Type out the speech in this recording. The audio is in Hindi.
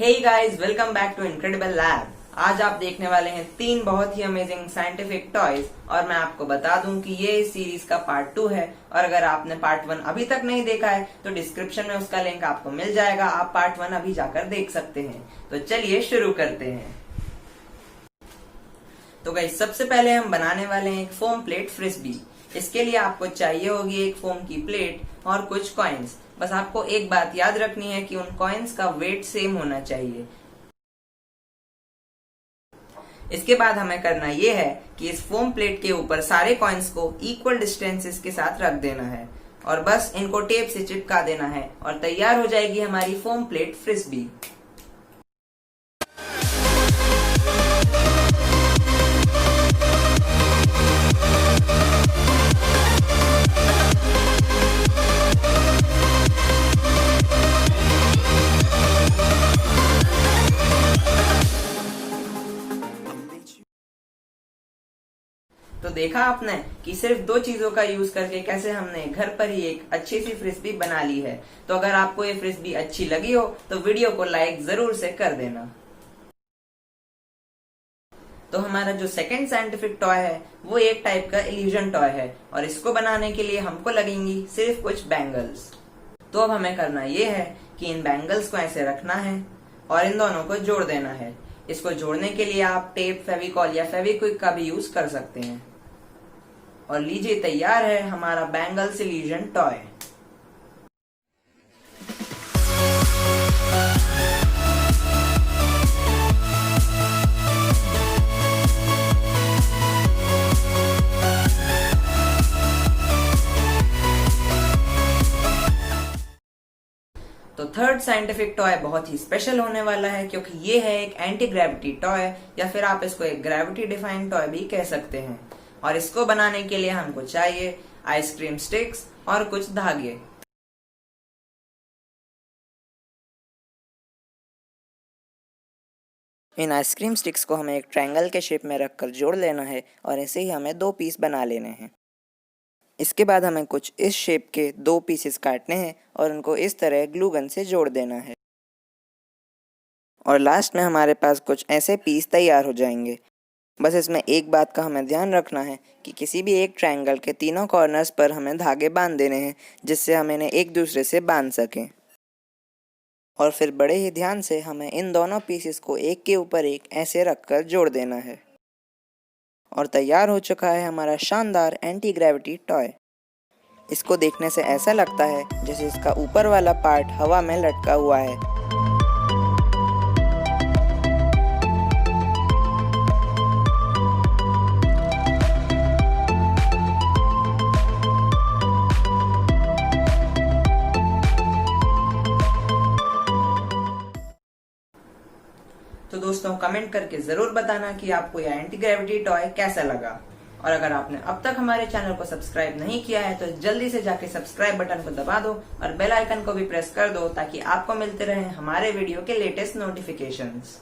Hey guys, welcome back to incredible lab. आज आप देखने वाले हैं 3 बहुत ही अमेजिंग साइंटिफिक टॉयज और मैं आपको बता दूं कि ये इस सीरीज का पार्ट 2 है। और अगर आपने पार्ट 1 अभी तक नहीं देखा है तो डिस्क्रिप्शन में उसका लिंक आपको मिल जाएगा, आप पार्ट 1 अभी जाकर देख सकते हैं। तो चलिए शुरू करते हैं। तो गाइस, सबसे पहले हम बनाने वाले हैं एक फोम प्लेट फ्रिस्बी। इसके लिए आपको चाहिए होगी एक फोम की प्लेट और कुछ कॉइन्स। बस आपको एक बात याद रखनी है कि उन कॉइन्स का वेट सेम होना चाहिए। इसके बाद हमें करना यह है कि इस फोम प्लेट के ऊपर सारे कॉइन्स को इक्वल डिस्टेंसेस के साथ रख देना है और बस इनको टेप से चिपका देना है और तैयार हो जाएगी हमारी फोम प्लेट फ्रिस्बी। तो देखा आपने कि सिर्फ 2 चीजों का यूज करके कैसे हमने घर पर ही एक अच्छी सी फ्रिस्बी बना ली है। तो अगर आपको ये फ्रिस्बी अच्छी लगी हो तो वीडियो को लाइक जरूर से कर देना। तो हमारा जो सेकंड साइंटिफिक टॉय है वो एक टाइप का इल्यूजन टॉय है और इसको बनाने के लिए हमको लगेंगी सिर्फ कुछ बैंगल्स। तो अब हमें करना ये है कि इन बैंगल्स को ऐसे रखना है और इन दोनों को जोड़ देना है। इसको जोड़ने के लिए आप टेप, फेविकॉल या फेविक्विक का भी यूज कर सकते हैं। और लीजिए, तैयार है हमारा बैंगल्स इल्यूजन टॉय। तो थर्ड साइंटिफिक टॉय बहुत ही स्पेशल होने वाला है क्योंकि ये है एक एंटी ग्रेविटी टॉय या फिर आप इसको एक ग्रेविटी डिफाइंग टॉय भी कह सकते हैं। और इसको बनाने के लिए हमको चाहिए आइसक्रीम स्टिक्स और कुछ धागे। इन आइसक्रीम स्टिक्स को हमें एक ट्रायंगल के शेप में रखकर जोड़ लेना है और ऐसे ही हमें 2 पीस बना लेने हैं। इसके बाद हमें कुछ इस शेप के 2 पीसेस काटने हैं और उनको इस तरह ग्लू गन से जोड़ देना है। और लास्ट में हमारे पास कुछ ऐसे पीस तैयार हो जाएंगे। बस इसमें एक बात का हमें ध्यान रखना है कि किसी भी एक ट्रायंगल के तीनों कॉर्नर्स पर हमें धागे बांध देने हैं जिससे हम इन्हें एक दूसरे से बांध सकें। और फिर बड़े ही ध्यान से हमें इन दोनों पीसेस को एक के ऊपर एक ऐसे रखकर जोड़ देना है। और तैयार हो चुका है हमारा शानदार एंटी ग्रेविटी टॉय। इसको देखने से ऐसा लगता है जैसे इसका ऊपर वाला पार्ट हवा में लटका हुआ है। तो दोस्तों, कमेंट करके जरूर बताना कि आपको यह एंटी ग्रेविटी टॉय कैसा लगा। और अगर आपने अब तक हमारे चैनल को सब्सक्राइब नहीं किया है तो जल्दी से जाके सब्सक्राइब बटन को दबा दो और बेल आइकन को भी प्रेस कर दो ताकि आपको मिलते रहे हमारे वीडियो के लेटेस्ट नोटिफिकेशंस।